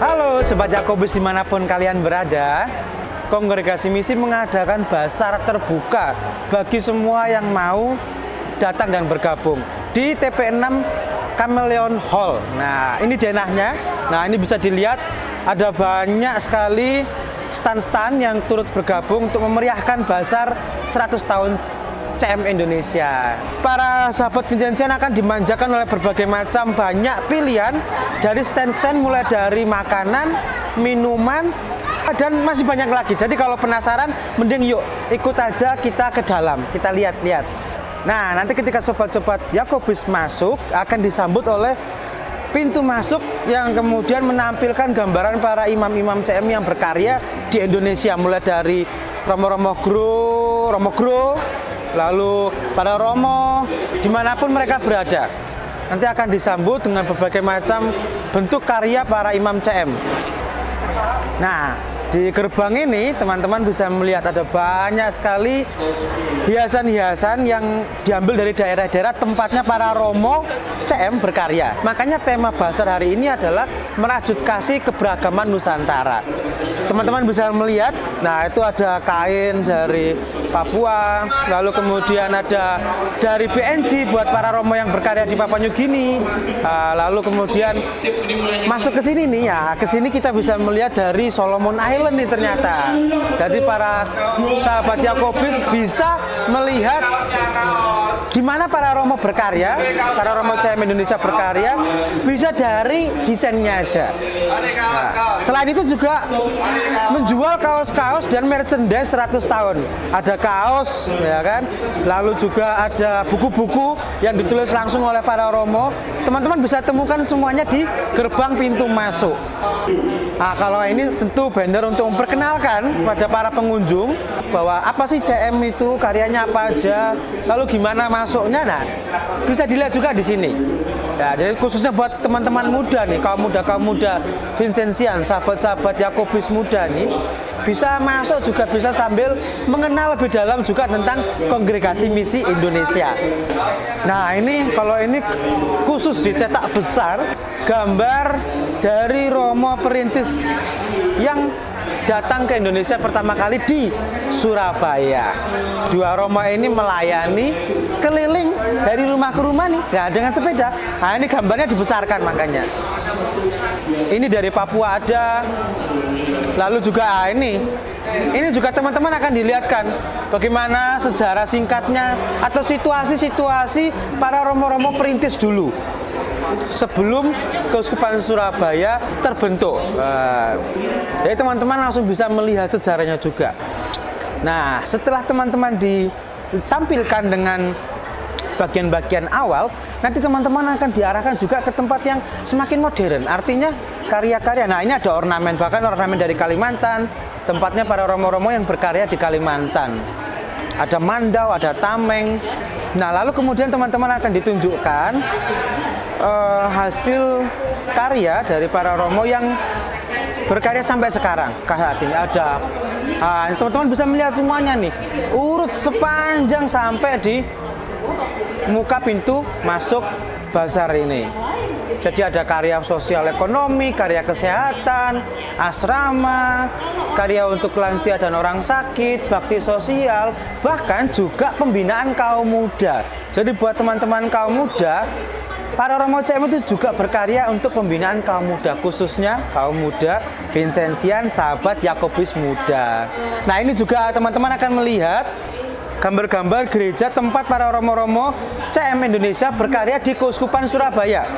Halo Sobat Yakobus dimanapun kalian berada, Kongregasi Misi mengadakan basar terbuka bagi semua yang mau datang dan bergabung di TP6 Chameleon Hall. Nah, ini denahnya. Nah, ini bisa dilihat ada banyak sekali stand-stand yang turut bergabung untuk memeriahkan basar 100 tahun CM Indonesia. Para sahabat Vincentian akan dimanjakan oleh berbagai macam banyak pilihan dari stand-stand mulai dari makanan, minuman, dan masih banyak lagi. Jadi kalau penasaran, mending yuk ikut aja kita ke dalam, kita lihat-lihat. Nah, nanti ketika sobat-sobat Yakobus masuk, akan disambut oleh pintu masuk yang kemudian menampilkan gambaran para imam-imam CM yang berkarya di Indonesia, mulai dari Romo Gro, lalu para Romo, dimanapun mereka berada. Nanti akan disambut dengan berbagai macam bentuk karya para imam CM. Nah, di gerbang ini teman-teman bisa melihat ada banyak sekali hiasan-hiasan yang diambil dari daerah-daerah tempatnya para Romo CM berkarya. Makanya tema basar hari ini adalah merajut kasih keberagaman Nusantara. Teman-teman bisa melihat, nah itu ada kain dari Papua, lalu kemudian ada dari BNG buat para Romo yang berkarya di Papua New Guinea. Lalu kemudian masuk ke sini nih ya, ke sini kita bisa melihat dari Solomon Island nih ternyata. Jadi para sahabat Yakobus bisa melihat di mana para Romo berkarya, para Romo CM Indonesia berkarya, bisa dari desainnya aja. Nah, selain itu juga menjual kaos-kaos dan merchandise 100 tahun. Ada kaos, ya kan? Lalu juga ada buku-buku yang ditulis langsung oleh para Romo. Teman-teman bisa temukan semuanya di gerbang pintu masuk. Nah, kalau ini tentu banner untuk memperkenalkan pada para pengunjung bahwa apa sih CM itu, karyanya apa aja, lalu gimana masuknya. Nah, bisa dilihat juga di sini. Ya, jadi khususnya buat teman-teman muda nih, kaum muda Vincentian, sahabat-sahabat Yakobus muda nih, bisa masuk juga bisa sambil mengenal lebih dalam juga tentang Kongregasi Misi Indonesia. Nah, ini kalau ini khusus dicetak besar gambar dari Romo perintis yang datang ke Indonesia pertama kali di Surabaya. Dua Romo ini melayani keliling dari rumah ke rumah nih, ya dengan sepeda. Nah, ini gambarnya dibesarkan makanya. Ini dari Papua ada, lalu juga ini juga teman-teman akan dilihatkan bagaimana sejarah singkatnya atau situasi-situasi para Romo-Romo perintis dulu sebelum Keuskupan Surabaya terbentuk. Jadi teman-teman langsung bisa melihat sejarahnya juga. Nah, setelah teman-teman ditampilkan dengan bagian-bagian awal, nanti teman-teman akan diarahkan juga ke tempat yang semakin modern. Artinya karya-karya. Nah, ini ada ornamen, bahkan ornamen dari Kalimantan. Tempatnya para Romo-Romo yang berkarya di Kalimantan. Ada Mandau, ada Tameng. Nah, lalu kemudian teman-teman akan ditunjukkan hasil karya dari para Romo yang berkarya sampai sekarang. Saat ini ada, teman-teman bisa melihat semuanya nih, urut sepanjang sampai di muka pintu masuk basar ini. Jadi ada karya sosial ekonomi, karya kesehatan, asrama, karya untuk lansia dan orang sakit, bakti sosial, bahkan juga pembinaan kaum muda. Jadi buat teman-teman kaum muda, para Romo CM itu juga berkarya untuk pembinaan kaum muda, khususnya kaum muda Vincentian, sahabat Yakobus muda. Nah, ini juga teman-teman akan melihat gambar-gambar gereja tempat para Romo-Romo CM Indonesia berkarya di Keuskupan Surabaya.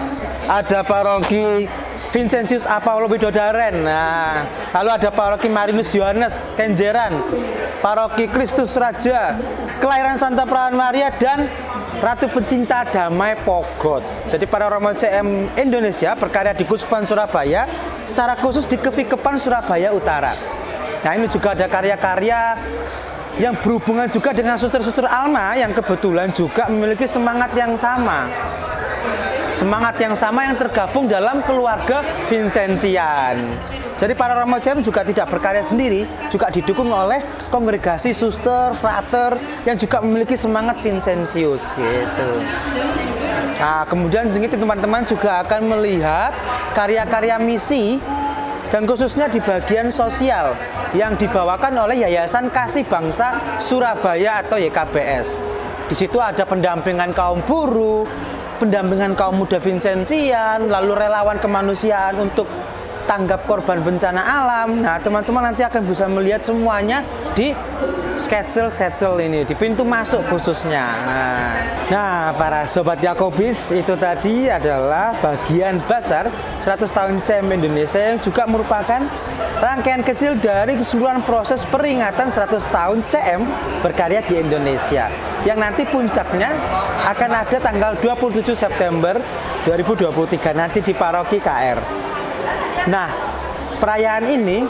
Ada paroki Vincentius A. Paulo Widodaren. Nah, lalu ada paroki Marinus Yohanes Kenjeran, paroki Kristus Raja, kelahiran Santa Perawan Maria, dan Ratu Pecinta Damai Pogot. Jadi para Romo CM Indonesia berkarya di Keuskupan Surabaya, secara khusus di Kevikepan Surabaya Utara. Nah, ini juga ada karya-karya yang berhubungan juga dengan suster-suster Alma yang kebetulan juga memiliki semangat yang sama. Semangat yang sama yang tergabung dalam keluarga Vincentian. Jadi para Romo CM juga tidak berkarya sendiri, juga didukung oleh kongregasi suster, frater yang juga memiliki semangat Vincentius gitu. Nah, kemudian teman-teman juga akan melihat karya-karya misi dan khususnya di bagian sosial yang dibawakan oleh Yayasan Kasih Bangsa Surabaya atau YKBS. Di situ ada pendampingan kaum buruh, pendampingan kaum muda Vincentian, lalu relawan kemanusiaan untuk tanggap korban bencana alam. Nah, teman-teman nanti akan bisa melihat semuanya di schedule ini, di pintu masuk khususnya. Nah, para Sobat Yakobis, itu tadi adalah bagian Basar 100 tahun CM Indonesia yang juga merupakan rangkaian kecil dari keseluruhan proses peringatan 100 tahun CM berkarya di Indonesia, yang nanti puncaknya akan ada tanggal 27 September 2023 nanti di Paroki KR. Nah, perayaan ini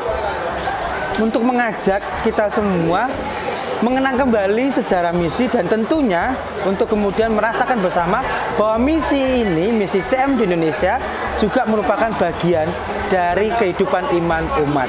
untuk mengajak kita semua mengenang kembali sejarah misi dan tentunya untuk kemudian merasakan bersama bahwa misi ini, misi CM di Indonesia juga merupakan bagian dari kehidupan iman umat.